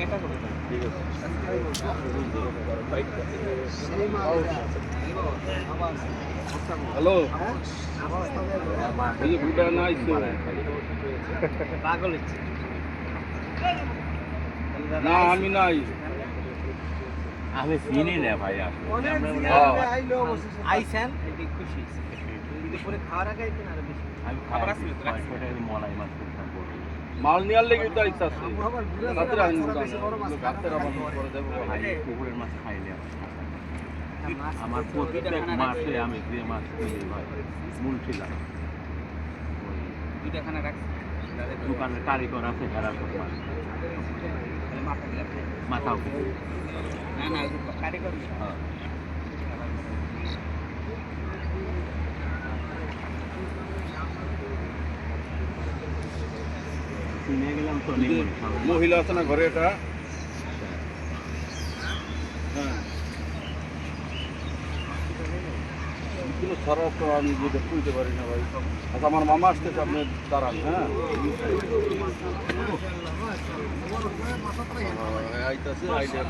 ঠিক আছে হ্যালো এই যে ভুটা নাই পাগল হচ্ছে না আমি নাই আমি চিনি না ভাই আইসেন এটি খুশি দুপুরে খাওয়ার আগে আইতেন আরো বেশি আমি খাবার আসলে মলাই মাছ মাল নেওয়ার লেগে তো ইচ্ছা আছে রাত্রে আইন গাছের আবার করে দেবো পুকুরের মাছ খাইলে আমার প্রত্যেক মাসে আমি যে মাছ কিনি ভাই মূল ছিলাম দুইটা খানা রাখছি দোকানের কারিগর আছে যারা মাথাও না না কারিগর কিনে গেলাম তো মহিলা আছে না ঘরে এটা হ্যাঁ কিন্তু ছাড়া তো আমি যেটা খুলতে পারি না ভাই আচ্ছা আমার মামা আসতেছে আপনি দাঁড়ান হ্যাঁ আইতাছে আইডিয়া